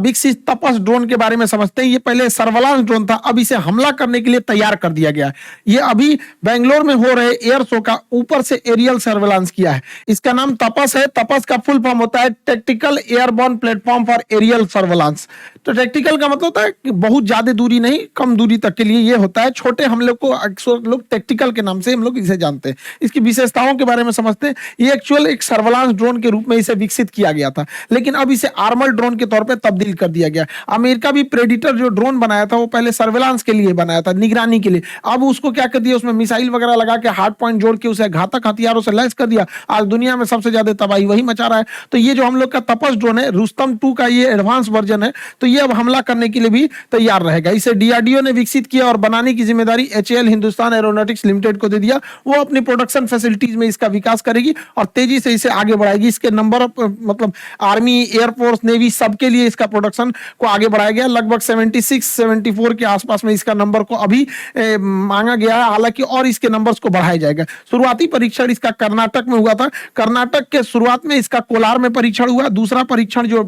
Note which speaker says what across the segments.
Speaker 1: विकसित तपस ड्रोन के बारे में समझते हैं। ये पहले सर्विलांस ड्रोन था, अब इसे हमला करने के लिए तैयार कर दिया गया है। ये अभी बेंगलोर में हो रहे एयर शो का ऊपर से एरियल सर्विलांस किया है। इसका नाम तपस है। तपस का फुल फॉर्म होता है tactical airborne platform for aerial surveillance. तो टैक्टिकल का मतलब होता है कि बहुत ज्यादा दूरी नहीं, कम दूरी तक के लिए ये होता है। छोटे हमले को अक्सर लोग टैक्टिकल के नाम से हम लोग इसे जानते हैं। इसकी विशेषताओं के बारे में समझते हैं। ये एक्चुअल एक सर्विलांस ड्रोन के रूप में इसे विकसित किया गया था, लेकिन अब इसे आर्मर ड्रोन के तौर पर तब्दील कर दिया गया। अमेरिका भी प्रेडिटर जो ड्रोन बनाया था वो पहले सर्विलांस के लिए बनाया था, निगरानी के लिए। अब उसको क्या कर दिया, उसमें मिसाइल वगैरह लगा के हार्ड पॉइंट जोड़ के उसे घातक हथियारों से लैस कर दिया। आज दुनिया में सबसे ज्यादा तबाही वही मचा रहा है। तो ये जो हम लोग का तपस ड्रोन है, रुस्तम 2 का ये एडवांस वर्जन है, तो ये अब हमला करने के लिए भी तैयार रहेगा। इसे डीआरडीओ ने विकसित किया और बनाने की जिम्मेदारी एचएएल हिंदुस्तान एरोनॉटिक्स लिमिटेड को दे दिया। वो अपनी प्रोडक्शन फैसिलिटीज में इसका विकास करेगी और तेजी से इसे आगे बढ़ाएगी। इसके नंबर ऑफ मतलब आर्मी, एयरफोर्स, नेवी सबके लिए इसका प्रोडक्शन को आगे बढ़ाया गया। लगभग 76-74 के आसपास में इसका नंबर को अभी मांगा गया है, हालांकि और इसके नंबर्स को बढ़ाया जाएगा। शुरुआती परीक्षण इसका कर्नाटक में हुआ था। कर्नाटक के शुरुआत में इसका कोलार में परीक्षण हुआ। दूसरा परीक्षण जो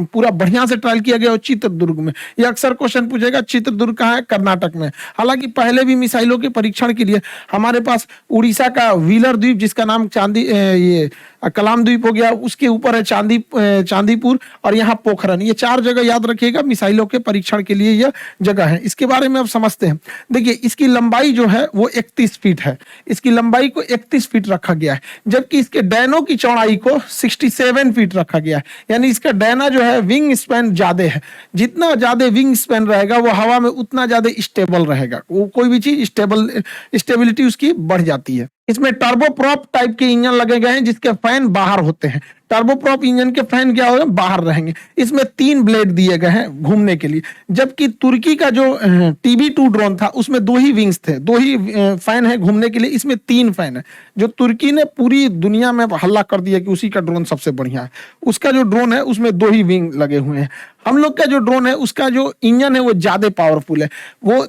Speaker 1: पूरा बढ़िया से ट्रायल किया गया वो चित्रदुर्ग में। ये अक्सर क्वेश्चन पूछेगा चित्रदुर्ग कहाँ है, कर्नाटक में। हालांकि पहले भी मिसाइलों के परीक्षण के लिए हमारे पास उड़ीसा का व्हीलर द्वीप, जिसका नाम ये कलाम द्वीप हो गया, उसके ऊपर है चांदीपुर और यहाँ पोखरन। ये 4 जगह याद रखिएगा, मिसाइलों के परीक्षण के लिए यह जगह है। इसके बारे में अब समझते हैं। देखिए, इसकी लंबाई जो है वो 31 फीट है। इसकी लंबाई को 31 फीट रखा गया है, जबकि इसके डैनों की चौड़ाई को 67 फीट रखा गया है। यानी इसका डैना जो है विंग स्पैन ज्यादा है। जितना ज्यादा विंग स्पैन रहेगा वो हवा में उतना ज्यादा स्टेबल रहेगा। वो कोई भी चीज स्टेबिलिटी उसकी बढ़ जाती है। इसमें टर्बोप्रॉप टाइप के इंजन लगे गए हैं, जिसके फैन बाहर होते हैं। टर्बोप्रॉप इंजन के फैन क्या होगा, बाहर रहेंगे। इसमें 3 ब्लेड दिए गए हैं घूमने के लिए, जबकि तुर्की का जो TB2 ड्रोन था उसमें 2 ही विंग्स थे, 2 ही फैन है घूमने के लिए। इसमें 3 फैन है। जो तुर्की ने पूरी दुनिया में हल्ला कर दिया कि उसी का ड्रोन सबसे बढ़िया है, उसका जो ड्रोन है उसमें 2 ही विंग लगे हुए हैं। हम लोग का जो ड्रोन है उसका जो इंजन है वो ज्यादा पावरफुल है। वो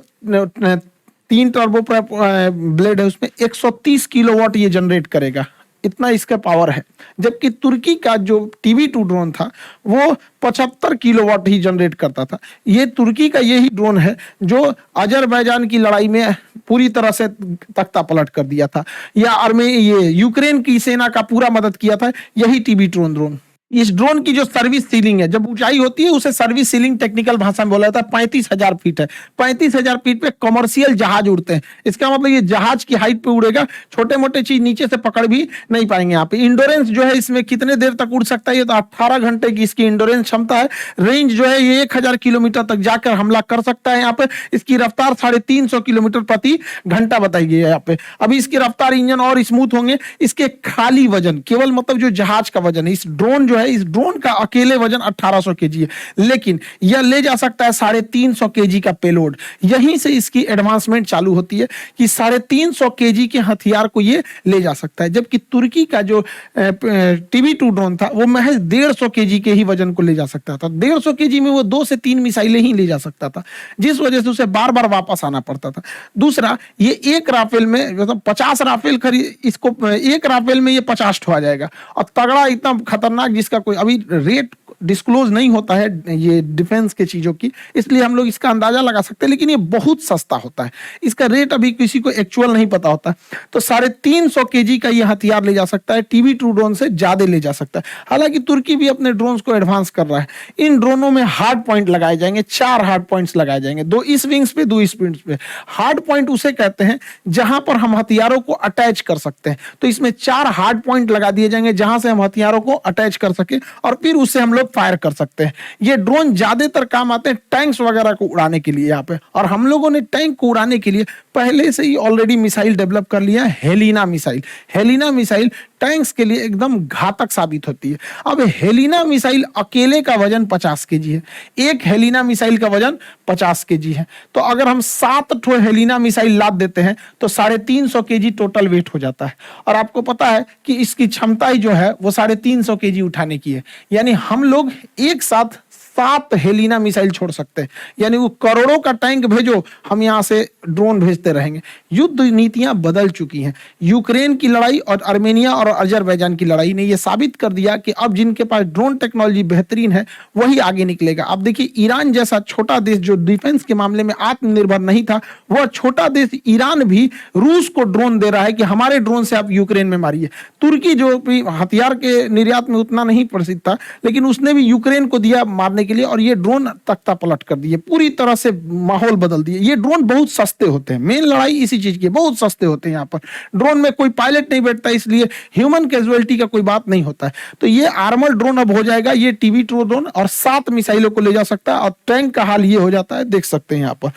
Speaker 1: 3 टर्बोप्रॉप ब्लेड है, उसमें 130 किलोवाट ये जनरेट करेगा, इतना इसका पावर है। जबकि तुर्की का जो TB2 ड्रोन था वो 75 किलोवाट ही जनरेट करता था। ये तुर्की का यही ड्रोन है जो अजरबैजान की लड़ाई में पूरी तरह से तख्ता पलट कर दिया था, या ये यूक्रेन की सेना का पूरा मदद किया था, यही TB2 ड्रोन। इस ड्रोन की जो सर्विस सीलिंग है, जब ऊंचाई होती है उसे सर्विस सीलिंग टेक्निकल भाषा में बोला जाता है, 35,000 फीट है। 35,000 फीट पे कमर्शियल जहाज उड़ते हैं। इसका मतलब ये जहाज की हाइट पे उड़ेगा, छोटे मोटे चीज नीचे से पकड़ भी नहीं पाएंगे। यहाँ पे इंडोरेंस जो है इसमें कितने देर तक उड़ सकता है, ये तो 18 घंटे की इसकी इंडोरेंस क्षमता है। रेंज जो है ये 1000 किलोमीटर तक जाकर हमला कर सकता है। यहाँ पे इसकी रफ्तार 350 किलोमीटर प्रति घंटा बताई गई है यहाँ पे। अभी इसकी रफ्तार, इंजन और स्मूथ होंगे। इसके खाली वजन, केवल मतलब जो जहाज का वजन है, इस ड्रोन जो है, इस ड्रोन का अकेले वजन 1800 केजी है, लेकिन यह ले जा सकता है 350 केजी का पेलोड। यहीं से इसकी एडवांसमेंट चालू होती है कि 350 केजी के हथियार को ये ले जा सकता है। जबकि तुर्की का जो TB2 ड्रोन था वो महज 150 केजी के ही वजन को ले जा सकता था। 150 केजी में वो 2 से 3 मिसाइलें ही ले जा सकता था, जिस वजह से उसे बार बार वापस आना पड़ता था। दूसरा, ये एक राफेल में मतलब 50 राफेल खरीद, इसको एक राफेल में ये 50 ठो आ जाएगा। और तगड़ा, इतना खतरनाक, जिसका कोई अभी रेट डिस्क्लोज नहीं होता है ये डिफेंस के चीजों की, इसलिए हम लोग इसका अंदाजा लगा सकते हैं, लेकिन ये बहुत सस्ता होता है। इसका रेट अभी किसी को एक्चुअल नहीं पता होता। तो 350 केजी का ये हथियार ले जा सकता है, TB2 ड्रोन से ज्यादा ले जा सकता है। हालांकि तुर्की भी अपने ड्रोन्स को एडवांस कर रहा है। इन ड्रोनों में हार्ड पॉइंट लगाए जाएंगे, 4 हार्ड पॉइंट्स लगाए जाएंगे, 2 इस विंग्स पे, 2 इस विंग्स पे। हार्ड पॉइंट उसे कहते हैं जहां पर हम हथियारों को अटैच कर सकते हैं। तो इसमें 4 हार्ड पॉइंट लगा दिए जाएंगे जहां से हम हथियारों को अटैच कर सके और फिर उससे हम लोग फायर कर सकते हैं। ये ड्रोन ज्यादातर काम आते हैं टैंक्स वगैरह को उड़ाने के लिए यहाँ पे। और हम लोगों ने टैंक को उड़ाने के लिए पहले से ही ऑलरेडी मिसाइल डेवलप कर लिया है, Helina missile. Helina missile tanks के लिए एकदम घातक साबित होती है। अब हेलिना मिसाइल अकेले का वजन 50 केजी है। एक हेलिना मिसाइल का वजन 50 केजी है। तो अगर हम 7 ठो हेलिना मिसाइल लाद देते हैं तो 350 केजी टोटल वेट हो जाता है। और आपको पता है कि इसकी क्षमता ही जो है वो 350 केजी उठाने की है। यानी हम लोग एक साथ 7 हेलिना मिसाइल छोड़ सकते हैं, यानी वो करोड़ों का टैंक भेजो, हम यहां से ड्रोन भेजते रहेंगे। युद्ध नीतियां बदल चुकी हैं। यूक्रेन की लड़ाई और आर्मेनिया और अजरबैजान की लड़ाई ने यह साबित कर दिया कि अब जिनके पास ड्रोन टेक्नोलॉजी बेहतरीन है वही आगे निकलेगा। अब देखिए, ईरान जैसा छोटा देश जो डिफेंस के मामले में आत्मनिर्भर नहीं था, वह छोटा देश ईरान भी रूस को ड्रोन दे रहा है कि हमारे ड्रोन से आप यूक्रेन में मारिए। तुर्की जो भी हथियार के निर्यात में उतना नहीं प्रसिद्ध था, लेकिन उसने भी यूक्रेन को दिया मारने के लिए, और ये ड्रोन तख्ता पलट कर दिए, पूरी तरह से माहौल बदल दिए। ये ड्रोन बहुत सस्ते होते हैं, मेन लड़ाई इसी चीज की, बहुत सस्ते होते हैं। यहाँ पर ड्रोन में कोई पायलट नहीं बैठता, इसलिए ह्यूमन कैजुअलिटी का कोई बात नहीं होता है। तो ये आर्मर ड्रोन अब हो जाएगा, ये टीबी-2 ड्रोन, और 7 मिसाइलों को ले जा सकता है। और टैंक का हाल ये हो जाता है, देख सकते हैं यहाँ पर।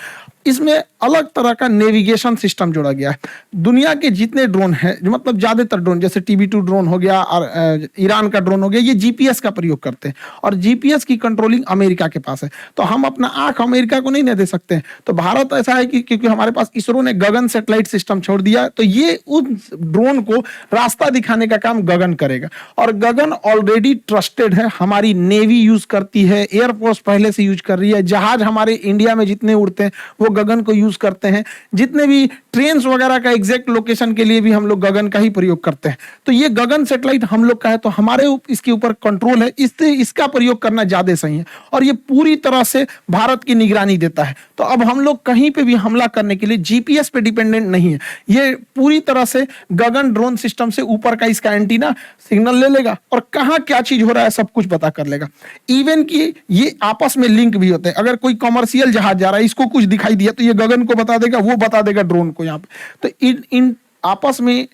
Speaker 1: इसमें अलग तरह का नेविगेशन सिस्टम जोड़ा गया है। दुनिया के जितने ड्रोन हैं, जो मतलब ज्यादातर ड्रोन, जैसे टीबी-2 ड्रोन हो गया और ईरान का ड्रोन हो गया, ये जीपीएस का प्रयोग करते हैं, और जीपीएस की कंट्रोलिंग अमेरिका के पास है। तो हम अपना आंख अमेरिका को नहीं दे सकते हैं। तो भारत ऐसा है कि क्योंकि हमारे पास इसरो ने गगन सैटेलाइट सिस्टम छोड़ दिया, तो ये उस ड्रोन को रास्ता दिखाने का काम गगन करेगा। और गगन ऑलरेडी ट्रस्टेड है, हमारी नेवी यूज करती है, एयरफोर्स पहले से यूज कर रही है, जहाज हमारे इंडिया में जितने उड़ते हैं वो गगन को यूज करते हैं, जितने भी ट्रेन वगैरह का एग्जैक्ट लोकेशन के लिए भी हम लोग गगन का ही प्रयोग करते हैं। तो ये गगन सैटेलाइट हम लोग का है, तो हमारे इसके ऊपर कंट्रोल है, इससे इसका प्रयोग करना ज्यादा सही है, और ये पूरी तरह से भारत की निगरानी देता है। तो अब हम लोग कहीं पे भी हमला करने के लिए जीपीएस पे डिपेंडेंट नहीं है, ये पूरी तरह से गगन ड्रोन सिस्टम से ऊपर का इसका एंटीना सिग्नल ले लेगा, और कहाँ क्या चीज हो रहा है सब कुछ पता कर लेगा। इवन कि ये आपस में लिंक भी होते हैं। अगर कोई कमर्शियल जहाज जा रहा है, इसको कुछ दिखाई दिया तो ये गगन को बता देगा, वो बता देगा ड्रोन को यहाँ पे। तो इन आपस में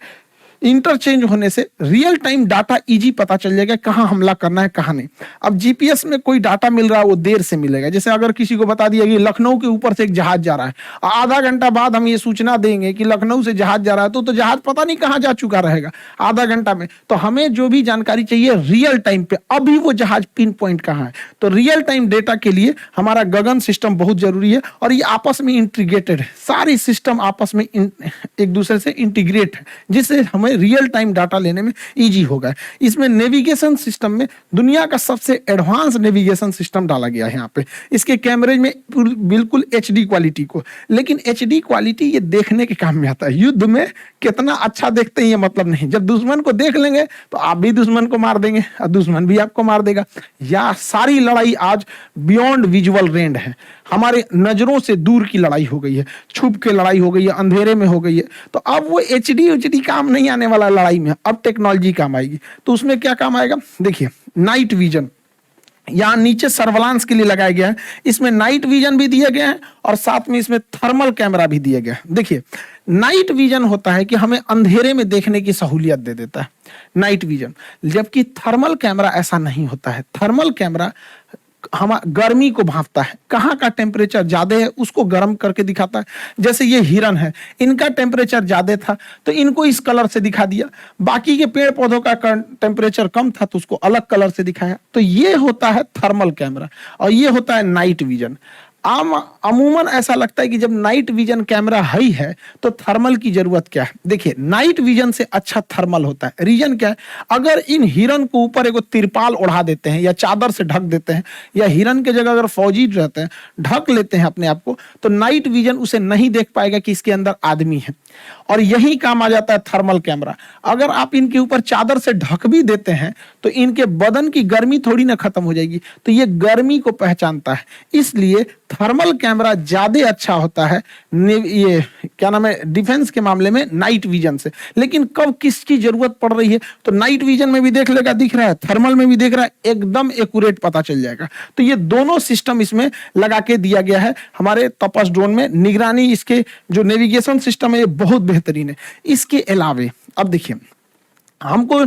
Speaker 1: इंटरचेंज होने से रियल टाइम डाटा इजी पता चल जाएगा, कहां हमला करना है कहां नहीं। अब जीपीएस में कोई डाटा मिल रहा है वो देर से मिलेगा। जैसे अगर किसी को बता दिया कि लखनऊ के ऊपर से एक जहाज जा रहा है, आधा घंटा बाद हम ये सूचना देंगे कि लखनऊ से जहाज जा रहा है, तो जहाज पता नहीं कहां जा चुका रहेगा आधा घंटा में। तो हमें जो भी जानकारी चाहिए रियल टाइम पे, अभी वो जहाज पिन पॉइंट कहां है। तो रियल टाइम डेटा के लिए हमारा गगन सिस्टम बहुत जरूरी है, और ये आपस में इंटीग्रेटेड है, सारी सिस्टम आपस में एक दूसरे से इंटीग्रेट है, जिससे हमें रियल टाइम डाटा लेने में इजी होगा। इसमें नेविगेशन सिस्टम में दुनिया का सबसे एडवांस नेविगेशन सिस्टम डाला गया है यहाँ पे। इसके कैमरे में बिल्कुल एचडी क्वालिटी को, लेकिन एचडी क्वालिटी ये देखने के काम में आता है। युद्ध में कितना अच्छा देखते हैं ये मतलब नहीं, जब दुश्मन को देख लेंगे तो आप भी दुश्मन को मार देंगे और दुश्मन भी आपको मार देगा। या सारी लड़ाई आज बियॉन्ड विजुअल रेंज है, हमारे नजरों से दूर की लड़ाई हो गई है, छुप के लड़ाई हो गई है, अंधेरे में हो गई है। तो अब वो एचडी काम नहीं आने वाला लड़ाई में, अब टेक्नोलॉजी काम आएगी। तो उसमें क्या काम आएगा, देखिए नाइट विजन यहाँ नीचे सर्वेलांस के लिए लगाया गया है। इसमें नाइट विजन भी दिया गया है और साथ में इसमें थर्मल कैमरा भी दिया गया है। देखिए नाइट विजन होता है कि हमें अंधेरे में देखने की सहूलियत दे देता है नाइट विजन, जबकि थर्मल कैमरा ऐसा नहीं होता है। थर्मल कैमरा हम गर्मी को भांपता है, कहाँ का टेम्परेचर ज्यादा है उसको गर्म करके दिखाता है। जैसे ये हिरन है, इनका टेम्परेचर ज्यादा था तो इनको इस कलर से दिखा दिया, बाकी के पेड़ पौधों का टेम्परेचर कम था तो उसको अलग कलर से दिखाया। तो ये होता है थर्मल कैमरा और ये होता है नाइट विजन। अमूमन ऐसा लगता है कि जब नाइट विजन कैमरा ही है तो थर्मल की जरूरत क्या है। देखिए नाइट विजन से अच्छा थर्मल होता है। रीजन क्या है, अगर इन हिरन को ऊपर एक तिरपाल ओढ़ा देते हैं या चादर से ढक देते हैं, या हिरन के जगह अगर फौजी रहते हैं ढक लेते हैं अपने आप को, तो नाइट विजन उसे नहीं देख पाएगा कि इसके अंदर आदमी है। और यही काम आ जाता है थर्मल कैमरा। अगर आप इनके ऊपर चादर से ढक भी देते हैं तो इनके बदन की गर्मी थोड़ी ना खत्म हो जाएगी, तो ये गर्मी को पहचानता है। इसलिए थर्मल कैमरा ज्यादा अच्छा होता है ये क्या नाम है डिफेंस के मामले में नाइट विजन से। लेकिन कब किसकी जरूरत पड़ रही है तो नाइट विजन में भी देख लेगा, दिख रहा है, थर्मल में भी देख रहा है, एकदम एक्यूरेट पता चल जाएगा। तो ये दोनों सिस्टम इसमें लगा के दिया गया है हमारे तपस ड्रोन में। निगरानी इसके जो नेविगेशन सिस्टम है ये बहुत बेहतरीन है। इसके अलावे अब देखिए हमको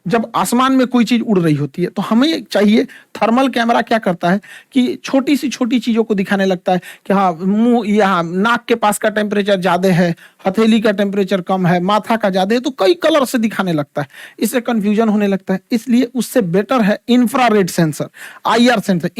Speaker 1: जब आसमान में कोई चीज उड़ रही होती है तो हमें चाहिए, थर्मल कैमरा क्या करता है कि छोटी सी छोटी चीजों को दिखाने लगता है कि हाँ मुंह यहाँ नाक के पास का टेम्परेचर ज्यादा है, हथेली का टेम्परेचर कम है, माथा का ज्यादा है, तो कई कलर से दिखाने लगता है। इससे कंफ्यूजन होने लगता है। इसलिए उससे बेटर है infrared sensor, IR sensor,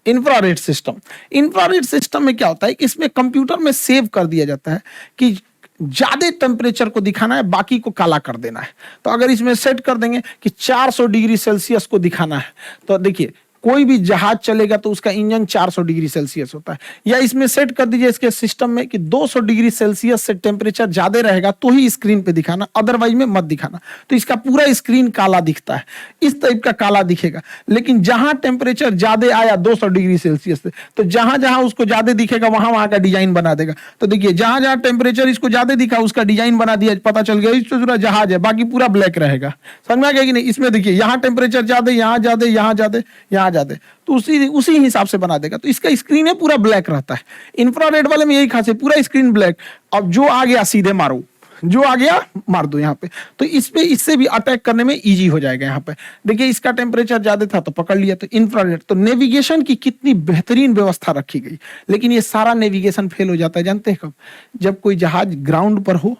Speaker 1: infrared system. Infrared system में क्या होता है कि इसमें कंप्यूटर में सेव कर दिया जाता है कि ज्यादा टेम्परेचर को दिखाना है, बाकी को काला कर देना है। तो अगर इसमें सेट कर देंगे कि 400 डिग्री सेल्सियस को दिखाना है, तो देखिए कोई भी जहाज चलेगा तो उसका इंजन 400 डिग्री सेल्सियस होता है। या इसमें सेट कर दीजिए इसके सिस्टम में कि 200 डिग्री सेल्सियस से टेम्परेचर ज्यादा रहेगा तो ही स्क्रीन पे दिखाना, अदरवाइज में मत दिखाना। तो इसका पूरा स्क्रीन काला दिखता है, इस टाइप का काला दिखेगा। लेकिन जहां टेम्परेचर ज्यादा आया 200 डिग्री सेल्सियस से, तो जहां जहां उसको ज्यादा दिखेगा वहां वहां का डिजाइन बना देगा। तो देखिए जहां जहां टेम्परेचर इसको ज्यादा दिखा उसका डिजाइन बना दिया, पता चल गया इस पूरा जहाज है, बाकी पूरा ब्लैक रहेगा। समझ में आ गया कि नहीं? इसमें देखिए यहाँ टेम्परेचर ज्यादा, यहाँ ज्यादा, यहाँ ज्यादा, यहाँ ज्यादा, तो उसी हिसाब से बना देगा। तो इसका स्क्रीन है पूरा ब्लैक रहता है। इंफ्रारेड वाले में यही खासियत, पूरा स्क्रीन ब्लैक। अब जो आ गया सीधे मारो, जो आ गया मार दो यहाँ पे। तो इस पे इससे भी अटैक करने में इजी हो जाएगा। यहाँ पे देखिए इसका टेम्परेचर ज्यादा था तो पकड़ लिया। तो इंफ्रारेड, तो नेविगेशन की कितनी बेहतरीन व्यवस्था रखी गई। लेकिन ये सारा नेविगेशन फेल हो जाता है, जानते हैं कब? जब कोई जहाज ग्राउंड पर हो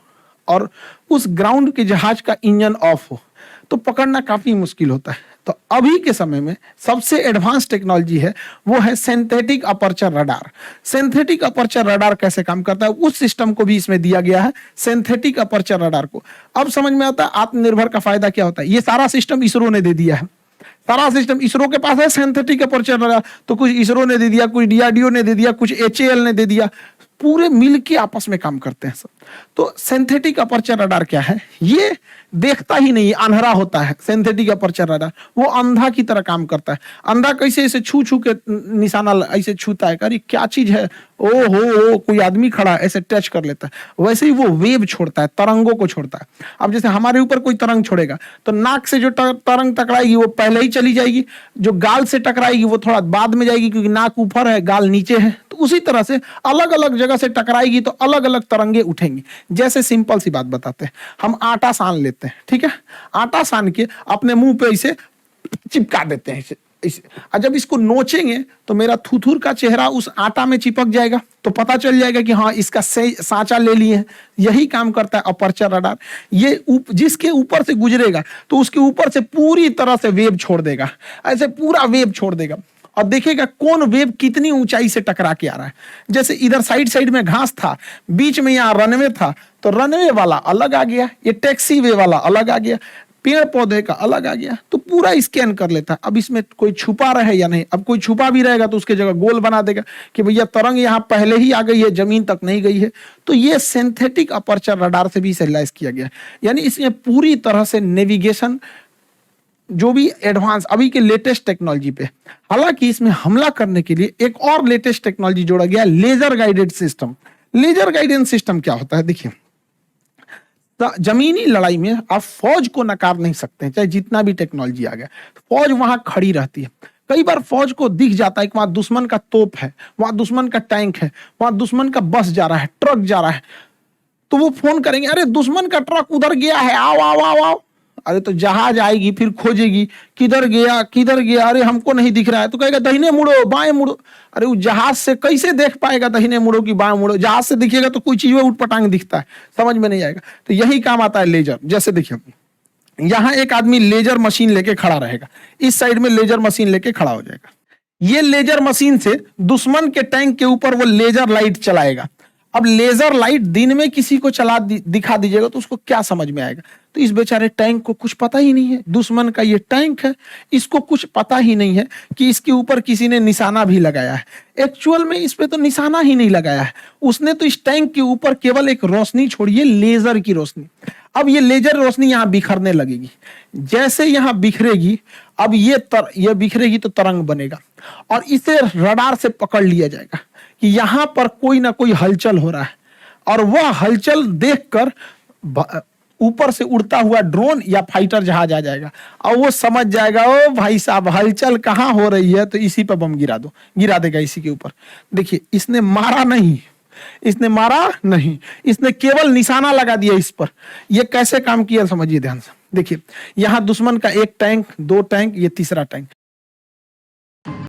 Speaker 1: और उस ग्राउंड के जहाज का इंजन ऑफ हो, तो पकड़ना काफी मुश्किल होता है। तो अभी के समय में सबसे एडवांस टेक्नोलॉजी है वो है synthetic aperture radar. Synthetic aperture radar कैसे काम करता है उस सिस्टम को भी इसमें दिया गया है, सिंथेटिक अपर्चर रडार को। अब समझ में आता है आत्मनिर्भर का फायदा क्या होता है। ये सारा सिस्टम इसरो ने दे दिया है, सारा सिस्टम इसरो के पास है। सिंथेटिक अपर्चर रडार तो कुछ इसरो ने दे दिया, कुछ डीआरडीओ ने दे दिया, कुछ एचएएल ने दे दिया, पूरे मिलके आपस में काम करते हैं सब। तो सिंथेटिक अपर्चर रडार क्या है? ये देखता ही नहीं, अंधा होता है। सिंथेटिक अपर्चर रडार वो अंधा की तरह काम करता है। अंधा कैसे ऐसे छू छू के निशाना ऐसे छूता है, अरे क्या चीज है, ओ हो कोई आदमी खड़ा, ऐसे टच कर लेता है। वैसे ही वो वेव छोड़ता है, तरंगों को छोड़ता है। अब जैसे हमारे ऊपर कोई तरंग छोड़ेगा तो नाक से जो तरंग टकराएगी वो पहले ही चली जाएगी, जो गाल से टकराएगी वो थोड़ा बाद में जाएगी, क्योंकि नाक ऊपर है गाल नीचे है। तो उसी तरह से अलग अलग जगह से टकराएगी तो अलग अलग तरंगे उठेंगी। जैसे सिंपल सी बात बताते हैं, हम आटा सान लेते हैं, ठीक है? आटा सान के अपने मुंह पे इसे चिपका देते हैं इसे। और जब इसको नोचेंगे तो मेरा थुथुर का चेहरा उस आटा में चिपक जाएगा, तो पता चल जाएगा कि हाँ इसका सांचा ले लिए हैं। यही काम करता है अपर्चर रडार। ये जिसके ऊपर से गुजरेगा तो उसके ऊपर से पूरी तरह से वेव छोड़ देगा, ऐसे पूरा वेव छोड़ देगा और देखेगा कौन वेव कितनी ऊंचाई से टकरा के आ रहा है। जैसे इधर साइड साइड में घास था, बीच में यहाँ रनवे था, तो रनवे वाला अलग आ गया, ये टैक्सी वे वाला अलग आ गया, पेड़ पौधे का अलग आ गया, तो पूरा स्कैन कर लेता है। अब इसमें कोई छुपा रहे या नहीं। अब कोई छुपा भी रहेगा तो उसके जगह गोल बना देगा कि भैया तरंग यहाँ पहले ही आ गई है, जमीन तक नहीं गई है। तो ये सिंथेटिक अपर्चर रडार से भी रियलाइज किया गया, यानी इसमें पूरी तरह से नेविगेशन जो भी एडवांस अभी के लेटेस्ट टेक्नोलॉजी पे। हालांकि इसमें हमला करने के लिए एक और लेटेस्ट टेक्नोलॉजी जोड़ा गया, laser guided system. Laser guided system क्या होता है? देखिए जमीनी लड़ाई में आप फौज को नकार नहीं सकते, चाहे जितना भी टेक्नोलॉजी आ गया, फौज वहां खड़ी रहती है। कई बार फौज को दिख जाता है कि वहां दुश्मन का तोप है, वहां दुश्मन का टैंक है, वहां दुश्मन का बस जा रहा है, ट्रक जा रहा है, तो वो फोन करेंगे, अरे दुश्मन का ट्रक उधर गया है, आओ आओ आओ आओ। अरे तो जहाज आएगी, फिर खोजेगी किधर गया, अरे हमको नहीं दिख रहा है, तो कहेगा दाहिने मुड़ो बाएं मुड़ो। अरे वो जहाज से कैसे देख पाएगा दाहिने मुड़ो कि बाएं मुड़ो? जहाज से दिखेगा तो कोई चीज उठपटांग दिखता है, समझ में नहीं आएगा। तो यही काम आता है लेजर। जैसे देखिए यहाँ एक आदमी लेजर मशीन लेके खड़ा रहेगा, इस साइड में लेजर मशीन लेके खड़ा हो जाएगा। ये लेजर मशीन से दुश्मन के टैंक के ऊपर वो लेजर लाइट चलाएगा। अब लेजर लाइट दिन में किसी को दिखा दीजिएगा तो उसको क्या समझ में आएगा? तो इस बेचारे टैंक को कुछ पता ही नहीं है, दुश्मन का ये टैंक है, इसको कुछ पता ही नहीं है कि इसके ऊपर किसी ने निशाना भी लगाया है। एक्चुअल में इस पे तो निशाना ही नहीं लगाया है, उसने तो इस टैंक के ऊपर केवल एक रोशनी छोड़ी है, लेजर की रोशनी। अब ये लेजर रोशनी यहाँ बिखरने लगेगी, जैसे यहाँ बिखरेगी, अब ये बिखरेगी तो तरंग बनेगा और इसे रडार से पकड़ लिया जाएगा कि यहाँ पर कोई ना कोई हलचल हो रहा है, और वह हलचल देखकर ऊपर से उड़ता हुआ ड्रोन या फाइटर जहाज आ जाएगा और वो समझ जाएगा, ओ भाई साहब हलचल कहाँ हो रही है, तो इसी पर बम गिरा देगा इसी के ऊपर। देखिए इसने मारा नहीं, इसने केवल निशाना लगा दिया इस पर। ये कैसे काम किया समझिए ध्यान से। देखिए यहाँ दुश्मन का एक टैंक, दो टैंक, ये तीसरा टैंक,